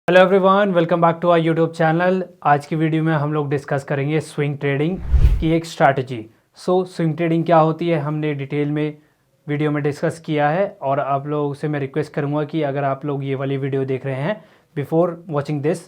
Hello everyone, welcome back to our YouTube channel. आज की video में हम लोग डिस्कस करेंगे स्विंग ट्रेडिंग की एक स्ट्रैटेजी। स्विंग ट्रेडिंग क्या होती है हमने डिटेल में वीडियो में डिस्कस किया है और आप लोगों से मैं रिक्वेस्ट करूंगा कि अगर आप लोग ये वाली वीडियो देख रहे हैं, before watching this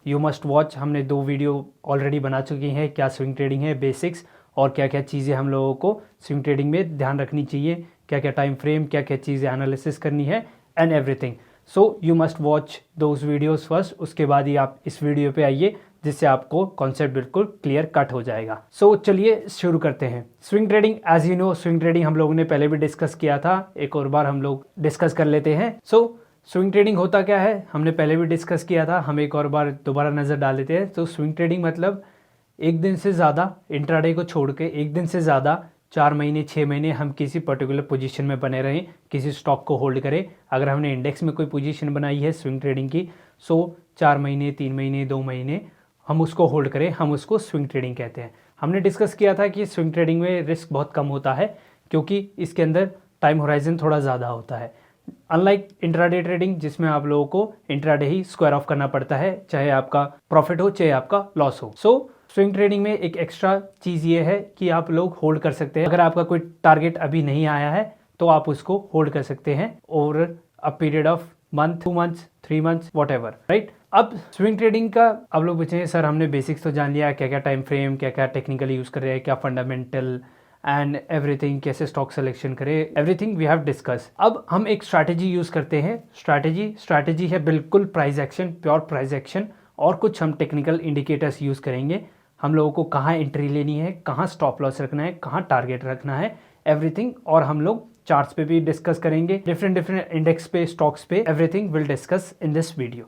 you must watch. हमने 2 वीडियो ऑलरेडी बना चुकी हैं, क्या स्विंग ट्रेडिंग है, बेसिक्स, और क्या क्या चीज़ें हम लोगों को स्विंग ट्रेडिंग में ध्यान रखनी चाहिए, क्या क्या टाइम फ्रेम, क्या क्या चीज़ें एनालिसिस करनी है and everything. So you must watch those videos first, उसके बाद ही आप इस वीडियो पे आइए जिससे आपको कॉन्सेप्ट बिल्कुल क्लियर कट हो जाएगा। चलिए शुरू करते हैं। Swing trading, as you know, swing trading हम लोगों ने पहले भी डिस्कस किया था, एक और बार हम लोग डिस्कस कर लेते हैं। स्विंग ट्रेडिंग होता क्या है हमने पहले भी डिस्कस किया था, हम एक और बार दोबारा नज़र डाल लेते हैं। तो स्विंग ट्रेडिंग मतलब एक दिन से ज़्यादा, इंट्राडे को छोड़ के एक दिन से ज़्यादा 4 महीने 6 महीने हम किसी पर्टिकुलर पोजीशन में बने रहें, किसी स्टॉक को होल्ड करें। अगर हमने इंडेक्स में कोई पोजीशन बनाई है स्विंग ट्रेडिंग की, 4 महीने 3 महीने 2 महीने हम उसको होल्ड करें, हम उसको स्विंग ट्रेडिंग कहते हैं। हमने डिस्कस किया था कि स्विंग ट्रेडिंग में रिस्क बहुत कम होता है क्योंकि इसके अंदर टाइम होराइजन थोड़ा ज़्यादा होता है, अनलाइक इंट्राडे ट्रेडिंग जिसमें आप लोगों को इंट्राडे ही स्क्वायर ऑफ करना पड़ता है, चाहे आपका प्रॉफिट हो चाहे आपका लॉस हो। स्विंग ट्रेडिंग में एक एक्स्ट्रा चीज़ ये है कि आप लोग होल्ड कर सकते हैं। अगर आपका कोई टारगेट अभी नहीं आया है तो आप उसको होल्ड कर सकते हैं over a period of month, 2 months, 3 months, whatever, right. अब स्विंग ट्रेडिंग का अब लोग पूछेंगे सर हमने बेसिक्स तो जान लिया, क्या क्या टाइम फ्रेम, क्या क्या टेक्निकल यूज़ कर रहे हैं, क्या फंडामेंटल एंड एवरीथिंग, कैसे स्टॉक सिलेक्शन करें, एवरीथिंग वी हैव डिस्कस। अब हम एक स्ट्रैटेजी यूज़ करते हैं। स्ट्रैटेजी है बिल्कुल price action, pure price action, और कुछ हम टेक्निकल इंडिकेटर्स यूज़ करेंगे। हम लोगों को कहाँ एंट्री लेनी है, कहाँ स्टॉप लॉस रखना है, कहाँ टारगेट रखना है, एवरीथिंग। और हम लोग चार्ट्स पे भी डिस्कस करेंगे, डिफरेंट इंडेक्स पे, स्टॉक्स पे, everything will discuss in this video.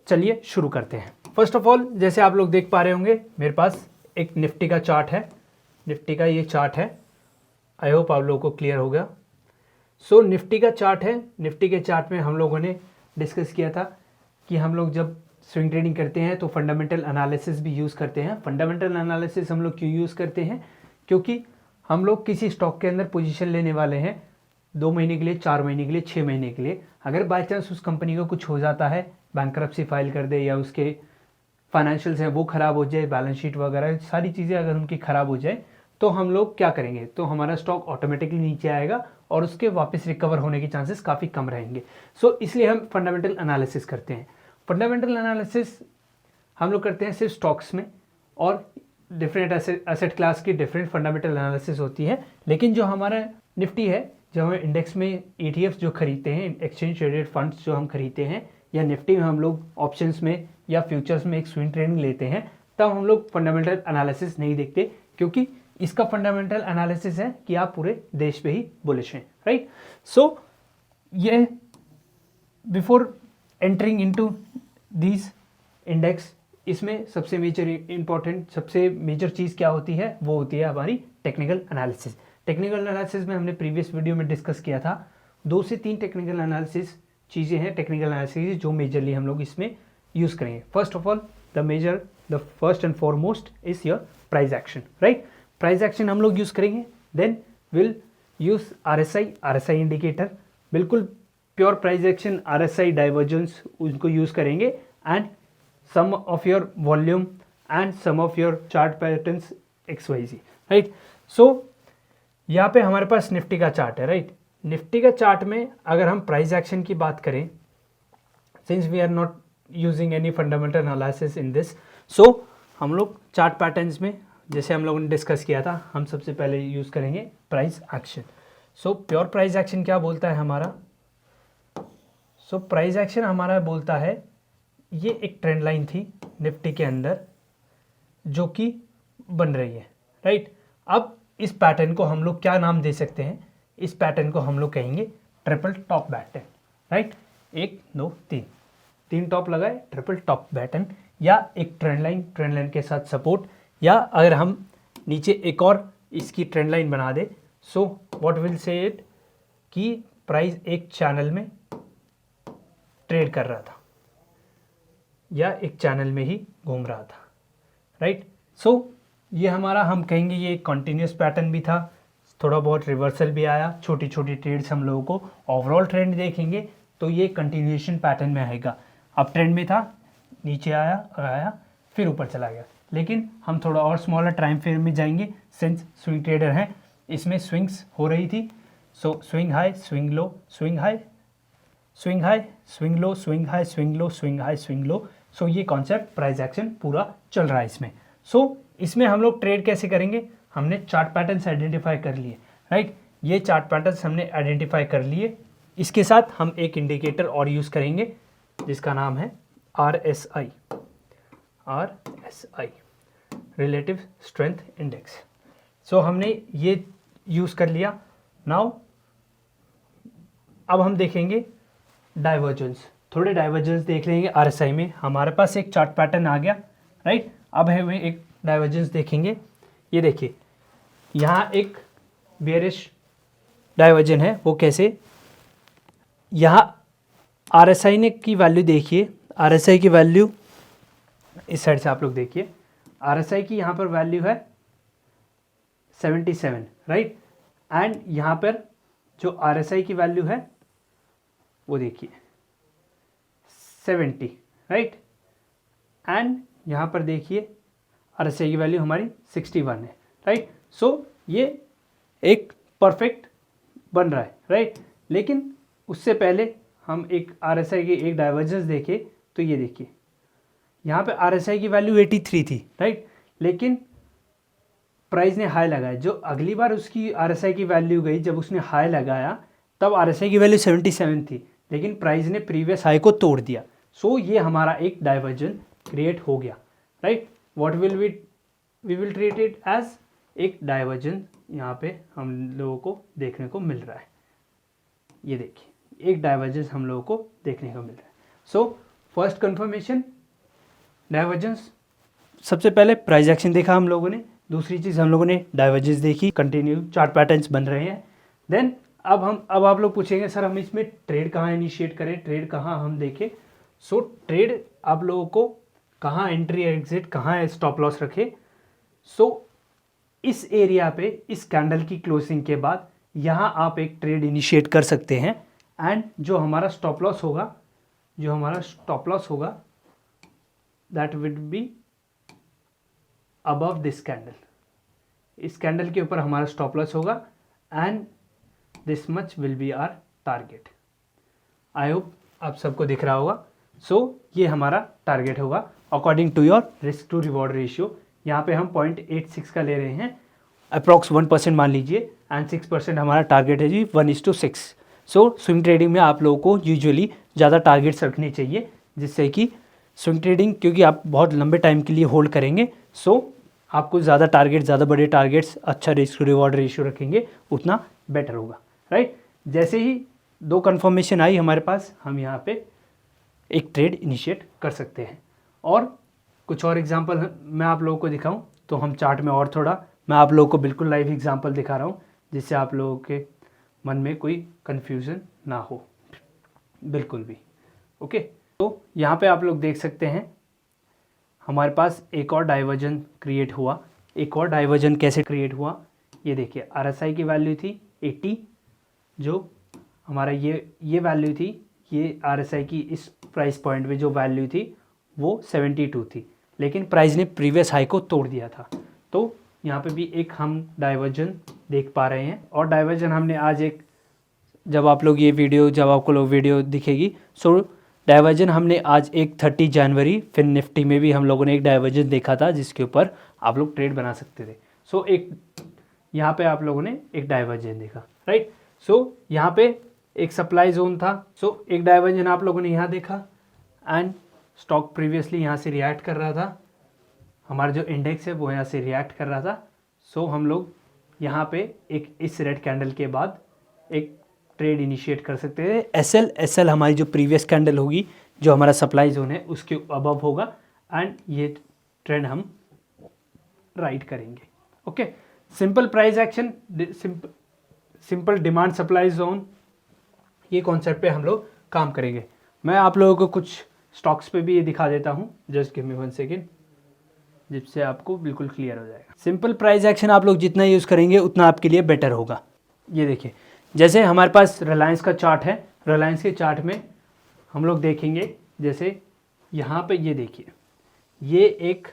चलिए शुरू करते हैं। फर्स्ट ऑफ ऑल, जैसे आप लोग देख पा रहे होंगे मेरे पास एक निफ्टी का चार्ट है, निफ्टी का ये चार्ट है। आई होप आप लोगों को क्लियर हो गया। निफ्टी का चार्ट है। निफ्टी के चार्ट में हम लोगों ने डिस्कस किया था कि हम लोग जब स्विंग ट्रेडिंग करते हैं तो फंडामेंटल एनालिसिस भी यूज़ करते हैं। फंडामेंटल एनालिसिस हम लोग क्यों यूज़ करते हैं? क्योंकि हम लोग किसी स्टॉक के अंदर पोजीशन लेने वाले हैं 2 महीने के लिए, 4 महीने के लिए, 6 महीने के लिए। अगर बाय चांस उस कंपनी को कुछ हो जाता है, बैंकरप्सी फाइल कर दे या उसके फाइनेंशियल्स हैं वो ख़राब हो जाए, बैलेंस शीट वगैरह सारी चीज़ें अगर उनकी ख़राब हो जाए तो हम लोग क्या करेंगे? तो हमारा स्टॉक ऑटोमेटिकली नीचे आएगा और उसके वापस रिकवर होने के चांसेस काफ़ी कम रहेंगे। इसलिए हम फंडामेंटल एनालिसिस करते हैं। फंडामेंटल एनालिसिस हम लोग करते हैं सिर्फ स्टॉक्स में, और डिफरेंट एसेट क्लास की डिफरेंट फंडामेंटल एनालिसिस होती है। लेकिन जो हमारा निफ्टी है, जो हम इंडेक्स में ETFs जो खरीदते हैं, एक्सचेंज ट्रेडेड फंड्स जो हम खरीदते हैं, या निफ्टी में हम लोग ऑप्शंस में या फ्यूचर्स में एक स्विंग ट्रेडिंग लेते हैं, तब हम लोग फंडामेंटल एनालिसिस नहीं देखते, क्योंकि इसका फंडामेंटल एनालिसिस है कि आप पूरे देश पे ही बुलिश हैं, राइट। ये before entering into these index, इसमें सबसे मेजर चीज़ क्या होती है? वो होती है हमारी टेक्निकल एनालिसिस। टेक्निकल एनालिसिस में हमने प्रीवियस वीडियो में डिस्कस किया था, 2 से 3 टेक्निकल एनालिसिस चीज़ें हैं, टेक्निकल एनालिसिस जो मेजरली हम लोग इसमें यूज़ करेंगे। First of all, the first and foremost is your price action, right. Price action हम लोग यूज़ करेंगे। Then will use RSI indicator, बिल्कुल pure price action, RSI divergence उनको यूज़ करेंगे, and some of your volume and some of your chart patterns XYZ, right. यहाँ पे हमारे पास निफ्टी का चार्ट है, राइट। निफ्टी का चार्ट में अगर हम प्राइस एक्शन की बात करें, since we are not using any fundamental analysis in this, हम लोग चार्ट पैटर्न्स में, जैसे हम लोगों ने डिस्कस किया था, हम सबसे पहले यूज़ करेंगे price action. Pure price action क्या बोलता है हमारा? प्राइस एक्शन हमारा बोलता है, ये एक ट्रेंड लाइन थी निफ्टी के अंदर जो कि बन रही है, राइट। अब इस पैटर्न को हम लोग क्या नाम दे सकते हैं? इस पैटर्न को हम लोग कहेंगे triple top pattern, right. 1 2 3 top लगाए, ट्रिपल टॉप पैटर्न, या एक ट्रेंड लाइन के साथ सपोर्ट, या अगर हम नीचे एक और इसकी ट्रेंड लाइन बना दे, व्हाट विल से इट कि प्राइस एक चैनल में ट्रेड कर रहा था या एक चैनल में ही घूम रहा था, राइट। ये हमारा, हम कहेंगे ये कंटिन्यूस पैटर्न भी था, थोड़ा बहुत रिवर्सल भी आया, छोटी छोटी ट्रेड्स हम लोगों को, ओवरऑल ट्रेंड देखेंगे तो ये कंटिन्यूएशन पैटर्न में आएगा। अब ट्रेंड में था, नीचे आया आया फिर ऊपर चला गया। लेकिन हम थोड़ा और स्मॉलर टाइम फ्रेम में जाएंगे, सिंस स्विंग ट्रेडर हैं, इसमें स्विंग्स हो रही थी। So swing high, swing low, swing high, swing high, swing low, swing high, swing low, swing high, swing low. So ये कॉन्सेप्ट प्राइस एक्शन पूरा चल रहा है इसमें। सो इसमें हम लोग ट्रेड कैसे करेंगे, हमने चार्ट पैटर्न्स आइडेंटिफाई कर लिए, राइट। ये चार्ट पैटर्न्स हमने आइडेंटिफाई कर लिए। इसके साथ हम एक इंडिकेटर और यूज़ करेंगे जिसका नाम है RSI, रिलेटिव स्ट्रेंथ इंडेक्स। सो हमने ये यूज़ कर लिया। नाउ अब हम देखेंगे डाइवर्जेंस, थोड़े डाइवर्जेंस देख लेंगे। RSI में हमारे पास एक चार्ट पैटर्न आ गया, राइट। अब हमें एक डाइवर्जेंस देखेंगे। ये देखिए यहाँ एक बेयरिश डाइवर्जन है, वो कैसे, यहाँ RSI ने की वैल्यू देखिए, RSI की वैल्यू इस साइड से आप लोग देखिए, RSI की यहाँ पर वैल्यू है 77, राइट। एंड यहाँ पर जो RSI की वैल्यू है वो देखिए 70, राइट। एंड यहाँ पर देखिए RSI की वैल्यू हमारी 61 है, राइट। सो ये एक परफेक्ट बन रहा है, राइट। लेकिन उससे पहले हम एक RSI की एक डाइवर्जेंस देखें तो ये देखिए यहाँ पे RSI की वैल्यू 83 थी, राइट। लेकिन प्राइस ने हाई लगाया, जो अगली बार उसकी RSI की वैल्यू गई जब उसने हाई लगाया तब RSI की वैल्यू 77 थी, लेकिन प्राइस ने प्रीवियस हाई को तोड़ दिया। सो ये हमारा एक डाइवर्जन क्रिएट हो गया, right. What will we will treat it as एक डाइवर्जन, यहाँ पे हम लोगों को देखने को मिल रहा है। ये देखिए एक डाइवर्जेंस हम लोगों को देखने को मिल रहा है। सो फर्स्ट कंफर्मेशन डाइवर्जेंस, सबसे पहले प्राइस एक्शन देखा हम लोगों ने, दूसरी चीज़ हम लोगों ने डाइवर्जेंस देखी, कंटिन्यू चार्ट पैटर्न्स बन रहे हैं। देन अब आप लोग पूछेंगे सर हम इसमें ट्रेड कहाँ इनिशिएट करें, ट्रेड कहाँ हम देखें। सो ट्रेड आप लोगों को कहाँ एंट्री एग्जिट, कहाँ स्टॉप लॉस रखे। सो इस एरिया पे इस कैंडल की क्लोजिंग के बाद यहाँ आप एक ट्रेड इनिशिएट कर सकते हैं। एंड जो हमारा स्टॉप लॉस होगा that will be above this candle, इस कैंडल के ऊपर हमारा स्टॉप लॉस होगा and this much will be our target. I hope आप सबको दिख रहा होगा। सो ये हमारा टारगेट होगा according to your risk to reward ratio. यहाँ पे हम 0.86 का ले रहे हैं, अप्रॉक्स 1% मान लीजिए, एंड 6% हमारा टारगेट है जी 1:6। सो स्विंग ट्रेडिंग में आप लोगों को यूजुअली ज़्यादा टारगेट्स रखने चाहिए, जिससे कि स्विंग ट्रेडिंग क्योंकि आप बहुत लंबे टाइम के लिए होल्ड करेंगे। सो आपको ज़्यादा टारगेट, ज़्यादा बड़े टारगेट्स, अच्छा रिस्क रिवॉर्ड रेशियो रखेंगे उतना बेटर होगा, राइट। जैसे ही 2 कन्फर्मेशन आई हमारे पास, हम यहाँ पे एक ट्रेड इनिशिएट कर सकते हैं। और कुछ और एग्जांपल मैं आप लोगों को दिखाऊं तो हम चार्ट में और थोड़ा, मैं आप लोगों को बिल्कुल लाइव एग्जांपल दिखा रहा हूँ जिससे आप लोगों के मन में कोई कन्फ्यूज़न ना हो बिल्कुल भी। ओके, तो यहाँ पे आप लोग देख सकते हैं हमारे पास एक और डाइवर्जन क्रिएट हुआ। एक और डाइवर्जन कैसे क्रिएट हुआ, ये देखिए RSI की वैल्यू थी 80, जो हमारा ये वैल्यू थी, ये RSI की इस प्राइस पॉइंट पे जो वैल्यू थी वो 72 थी, लेकिन प्राइस ने प्रीवियस हाई को तोड़ दिया था। तो यहाँ पे भी एक हम डाइवर्जन देख पा रहे हैं। और डाइवर्जन हमने आज एक, जब आपको लोग वीडियो दिखेगी, सो डाइवर्जन हमने आज एक 30 जनवरी फिर निफ्टी में भी हम लोगों ने एक डाइवर्जन देखा था जिसके ऊपर आप लोग ट्रेड बना सकते थे। सो एक यहाँ पे आप लोगों ने एक डाइवर्जन देखा, राइट। सो यहाँ पे एक सप्लाई जोन था। सो एक डाइवर्जन आप लोगों ने यहाँ देखा एंड स्टॉक प्रीवियसली यहाँ से रिएक्ट कर रहा था, हमारा जो इंडेक्स है वो यहाँ से रिएक्ट कर रहा था। सो हम लोग यहाँ पे एक इस रेड कैंडल के बाद एक ट्रेड इनिशिएट कर सकते हैं। एसएल हमारी जो प्रीवियस कैंडल होगी, जो हमारा सप्लाई जोन है उसके अबव होगा एंड ये ट्रेंड हम राइट करेंगे। Okay, simple price action, simple demand supply zone, ये कॉन्सेप्ट पे हम लोग काम करेंगे। मैं आप लोगों को कुछ स्टॉक्स पे भी ये दिखा देता हूँ, जस्ट गिव मी 1 सेकेंड, जिससे आपको बिल्कुल क्लियर हो जाएगा। सिंपल प्राइस एक्शन आप लोग जितना यूज़ करेंगे उतना आपके लिए बेटर होगा। ये देखिए, जैसे हमारे पास रिलायंस का चार्ट है, रिलायंस के चार्ट में हम लोग देखेंगे जैसे यहाँ पे ये देखिए, ये एक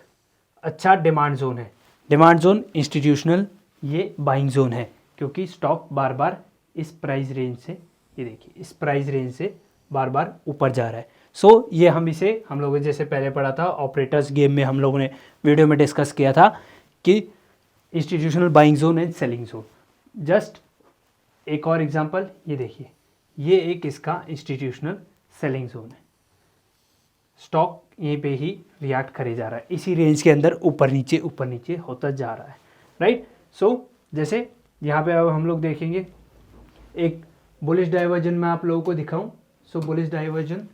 अच्छा डिमांड जोन है, डिमांड जोन इंस्टीट्यूशनल, ये बाइंग जोन है, क्योंकि स्टॉक बार बार इस प्राइस रेंज से, ये देखिए इस प्राइस रेंज से बार बार ऊपर जा रहा है। सो ये हम लोगों ने जैसे पहले पढ़ा था ऑपरेटर्स गेम में, हम लोगों ने वीडियो में डिस्कस किया था कि institutional buying zone and selling zone. Just एक और एग्जांपल, ये देखिए, ये एक इसका इंस्टीट्यूशनल सेलिंग जोन है, स्टॉक यहीं पे ही रिएक्ट करे जा रहा है, इसी रेंज के अंदर ऊपर नीचे होता जा रहा है, राइट। सो जैसे यहाँ पे अब हम लोग देखेंगे एक बुलिश डाइवर्जन में आप लोगों को दिखाऊं। सो बुलिश डाइवर्जन,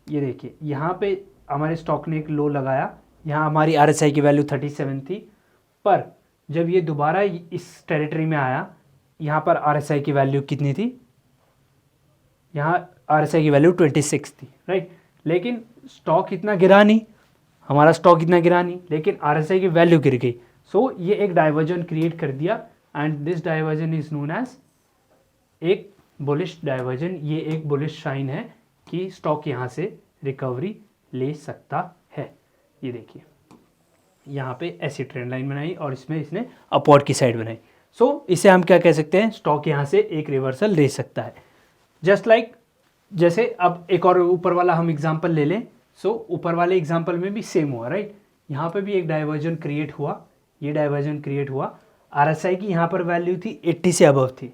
ये देखिए यहाँ पे हमारे स्टॉक ने एक लो लगाया, यहाँ हमारी RSI की वैल्यू 37 थी, पर जब ये दोबारा इस टेरिटरी में आया, यहाँ पर RSI की वैल्यू कितनी थी, यहाँ RSI की वैल्यू 26 थी, राइट। लेकिन स्टॉक इतना गिरा नहीं, हमारा स्टॉक इतना गिरा नहीं, लेकिन RSI की वैल्यू गिर गई। सो ये एक डाइवर्जन क्रिएट कर दिया, and this divergence is known as एक बुलिश डाइवर्जन। ये एक बुलिश साइन है कि स्टॉक यहाँ से रिकवरी ले सकता है। ये देखिए यहाँ पे ऐसी ट्रेंड लाइन बनाई और इसमें इसने अपवर्ड की साइड बनाई। सो इसे हम क्या कह सकते हैं, स्टॉक यहाँ से एक रिवर्सल ले सकता है। जस्ट लाइक जैसे अब एक और ऊपर वाला हम एग्जांपल ले लें। सो ऊपर वाले एग्जांपल में भी सेम हुआ, राइट। यहाँ पे भी एक डाइवर्जन क्रिएट हुआ, ये डाइवर्जन क्रिएट हुआ, RSI की यहाँ पर वैल्यू थी 80 से अबव थी,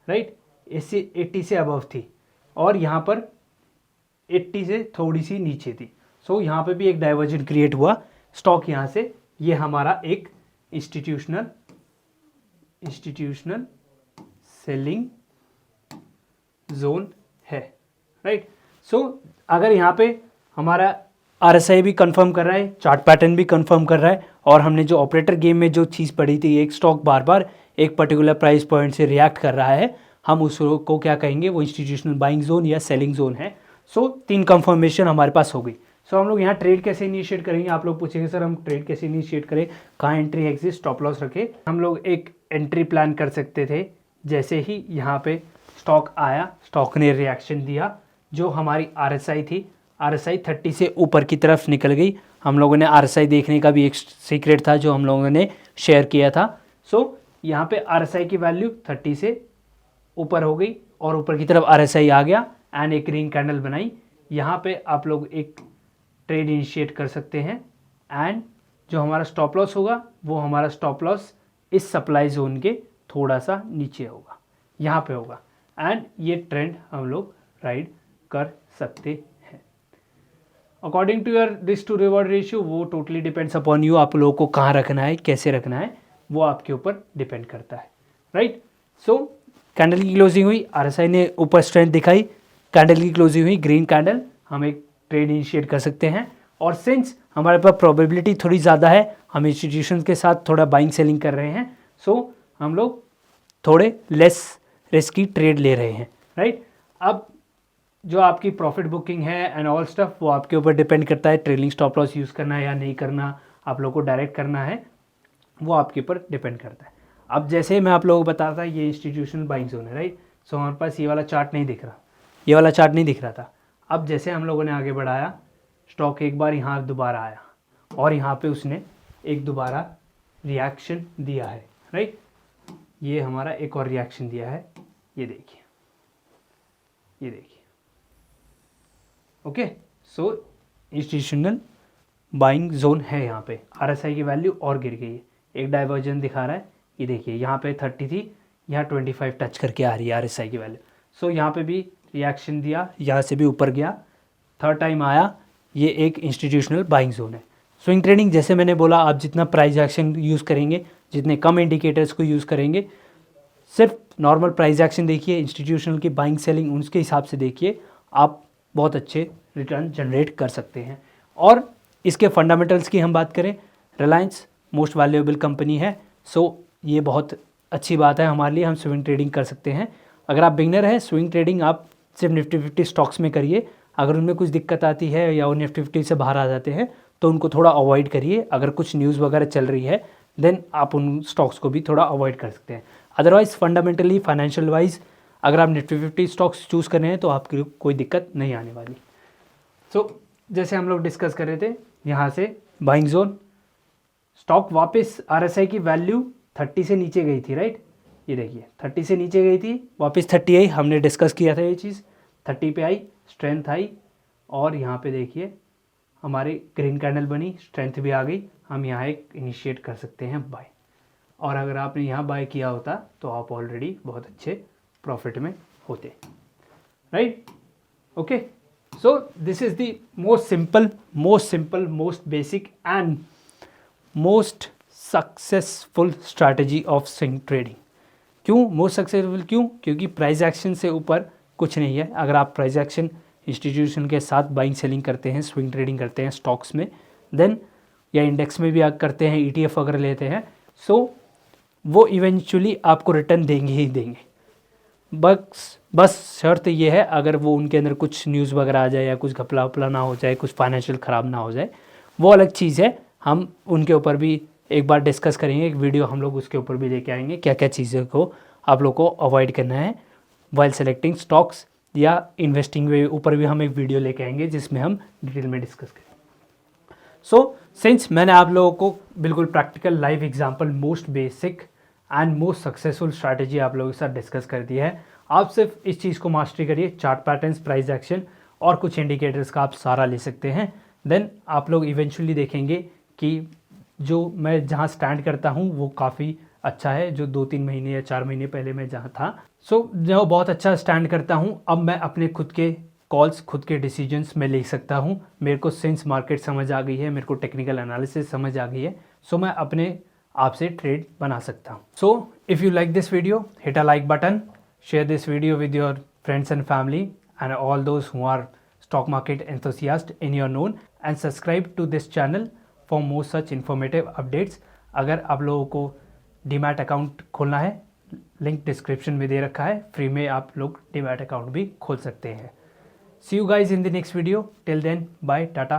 राइट, इससे 80 से अबव थी, और यहाँ पर 80 से थोड़ी सी नीचे थी। सो यहाँ पे भी एक डाइवर्जन क्रिएट हुआ स्टॉक यहाँ से, ये हमारा एक इंस्टीट्यूशनल सेलिंग जोन है, राइट। सो अगर यहाँ पे हमारा RSI भी कंफर्म कर रहा है, चार्ट पैटर्न भी कंफर्म कर रहा है, और हमने जो ऑपरेटर गेम में जो चीज़ पढ़ी थी, एक स्टॉक बार बार एक पर्टिकुलर प्राइस पॉइंट से रिएक्ट कर रहा है, हम उसको क्या कहेंगे, वो इंस्टीट्यूशनल बाइंग जोन या सेलिंग जोन है। सो 3 कंफर्मेशन हमारे पास हो गई। सो हम लोग यहाँ ट्रेड कैसे इनिशिएट करेंगे, आप लोग पूछेंगे सर हम ट्रेड कैसे इनिशिएट करें, कहाँ एंट्री एग्जिट स्टॉप लॉस रखे। हम लोग एक एंट्री प्लान कर सकते थे, जैसे ही यहाँ पे स्टॉक आया, स्टॉक ने रिएक्शन दिया, जो हमारी RSI थी, RSI 30 से ऊपर की तरफ निकल गई। हम लोगों ने RSI देखने का भी एक सीक्रेट था जो हम लोगों ने शेयर किया था। सो यहाँ पे RSI की वैल्यू 30 से ऊपर हो गई और ऊपर की तरफ RSI आ गया एंड एक ग्रीन कैंडल बनाई। यहाँ पे आप लोग एक ट्रेड इनिशिएट कर सकते हैं, एंड जो हमारा स्टॉप लॉस होगा वो हमारा स्टॉप लॉस इस सप्लाई जोन के थोड़ा सा नीचे होगा, यहाँ पे होगा, एंड ये ट्रेंड हम लोग राइड कर सकते हैं। According to your risk to reward ratio, वो टोटली डिपेंड्स अपॉन यू, आप लोगों को कहाँ रखना है, कैसे रखना है, वो आपके ऊपर डिपेंड करता है, राइट। सो कैंडल की क्लोजिंग हुई, RSI ने ऊपर स्ट्रेंथ दिखाई, कैंडल की क्लोजिंग हुई ग्रीन कैंडल, हम एक ट्रेड इनिशिएट कर सकते हैं। और सिंस हमारे पास प्रोबेबिलिटी थोड़ी ज़्यादा है, हम इंस्टीट्यूशन के साथ थोड़ा बाइंग सेलिंग कर रहे हैं, सो हम लोग थोड़े लेस रिस्की ट्रेड ले रहे हैं, राइट। अब जो आपकी प्रॉफिट बुकिंग है एंड ऑल स्टफ, वो आपके ऊपर डिपेंड करता है, ट्रेलिंग स्टॉप लॉस यूज़ करना है या नहीं करना, आप लोगों को डायरेक्ट करना है, वो आपके ऊपर डिपेंड करता है। अब जैसे मैं आप लोगों को बताता, ये इंस्टीट्यूशनल बाइंग जोन है, राइट। सो हमारे पास ये वाला चार्ट नहीं दिख रहा, ये वाला चार्ट नहीं दिख रहा था। अब जैसे हम लोगों ने आगे बढ़ाया, स्टॉक एक बार यहाँ दोबारा आया और यहाँ पे उसने एक दोबारा रिएक्शन दिया है, राइट। ये हमारा एक और रिएक्शन दिया है, ये देखिए, ये देखिए, ओके। सो इंस्टीट्यूशनल बाइंग जोन है, यहाँ पे RSI की वैल्यू और गिर गई है, एक डाइवर्जन दिखा रहा है, ये देखिए यहाँ पे 30 थी, यहाँ 25 टच करके आ रही है RSI की वैल्यू। सो यहाँ पे भी रिएक्शन दिया, यहाँ से भी ऊपर गया, थर्ड टाइम आया, ये एक इंस्टीट्यूशनल बाइंग जोन है। स्विंग ट्रेडिंग जैसे मैंने बोला, आप जितना प्राइस एक्शन यूज़ करेंगे, जितने कम इंडिकेटर्स को यूज़ करेंगे, सिर्फ नॉर्मल प्राइस एक्शन देखिए, इंस्टीट्यूशनल की बाइंग सेलिंग उसके हिसाब से देखिए, आप बहुत अच्छे रिटर्न जनरेट कर सकते हैं। और इसके फंडामेंटल्स की हम बात करें, रिलायंस मोस्ट वैल्यूएबल कंपनी है, सो ये बहुत अच्छी बात है हमारे लिए, हम स्विंग ट्रेडिंग कर सकते हैं। अगर आप बिगनर हैं, स्विंग ट्रेडिंग आप सिर्फ निफ्टी 50 स्टॉक्स में करिए, अगर उनमें कुछ दिक्कत आती है या वो निफ्टी 50 से बाहर आ जाते हैं तो उनको थोड़ा अवॉइड करिए। अगर कुछ न्यूज़ वगैरह चल रही है देन आप उन स्टॉक्स को भी थोड़ा अवॉइड कर सकते हैं। अदरवाइज़ फंडामेंटली फाइनेंशियल वाइज अगर आप निफ्टी 50 स्टॉक्स चूज़ कर रहे हैं तो आपकी कोई दिक्कत नहीं आने वाली। सो जैसे हम लोग डिस्कस कर रहे थे, यहाँ से बाइंग जोन, स्टॉक वापस RSI की वैल्यू 30 से नीचे गई थी, राइट। ये देखिए 30 से नीचे गई थी, वापस 30 आई, हमने डिस्कस किया था ये चीज़, 30 पे आई, स्ट्रेंथ आई, और यहाँ पे देखिए हमारी ग्रीन कैंडल बनी, स्ट्रेंथ भी आ गई, हम यहाँ एक इनिशिएट कर सकते हैं बाय। और अगर आपने यहाँ बाय किया होता तो आप ऑलरेडी बहुत अच्छे प्रॉफिट में होते, right. Okay, so this is the most simple, most basic and most successful strategy of swing trading. क्यों मोस्ट सक्सेसफुल, क्यों? क्योंकि प्राइस एक्शन से ऊपर कुछ नहीं है। अगर आप प्राइस एक्शन इंस्टीट्यूशन के साथ बाइंग सेलिंग करते हैं, स्विंग ट्रेडिंग करते हैं स्टॉक्स में, देन या इंडेक्स में भी आप करते हैं, ETF वगैरह लेते हैं, सो वो इवेंचुअली आपको रिटर्न देंगे ही देंगे। बस शर्त ये है, अगर वो उनके अंदर कुछ न्यूज़ वगैरह आ जाए या कुछ घपला वपला ना हो जाए, कुछ फाइनेंशियल ख़राब ना हो जाए, वो अलग चीज़ है। हम उनके ऊपर भी एक बार डिस्कस करेंगे, एक वीडियो हम लोग उसके ऊपर भी लेके आएंगे, क्या क्या चीज़ों को आप लोग को अवॉइड करना है वाइल सेलेक्टिंग स्टॉक्स, या इन्वेस्टिंग के ऊपर भी हम एक वीडियो लेके आएंगे जिसमें हम डिटेल में डिस्कस करेंगे। सो सिंस मैंने आप लोगों को बिल्कुल practical live example, most basic and most successful strategy आप लोगों के साथ डिस्कस कर दी है, आप सिर्फ इस चीज़ को मास्टरी करिए, चार्ट पैटर्न्स, प्राइस एक्शन और कुछ इंडिकेटर्स का आप सहारा ले सकते हैं। देन आप लोग इवेंचुअली देखेंगे कि जो मैं जहाँ स्टैंड करता हूँ वो काफ़ी अच्छा है, जो 2-3 महीने या 4 महीने पहले मैं जहाँ था, सो जो बहुत अच्छा स्टैंड करता हूँ। अब मैं अपने खुद के कॉल्स, खुद के डिसीजंस में ले सकता हूँ। मेरे को सिंस मार्केट समझ आ गई है, मेरे को टेक्निकल एनालिसिस समझ आ गई है, सो मैं अपने आप से ट्रेड बना सकता हूँ। So if you like this video, hit a like button, share this video with your friends and family and all those who are stock market enthusiasts in your known, and subscribe to this channel for more such informative updates। अगर आप लोगों को demat account खोलना है, link description में दे रखा है, free में आप लोग डीमैट अकाउंट भी खोल सकते हैं। See you guys in the next video. Till then, bye, tata,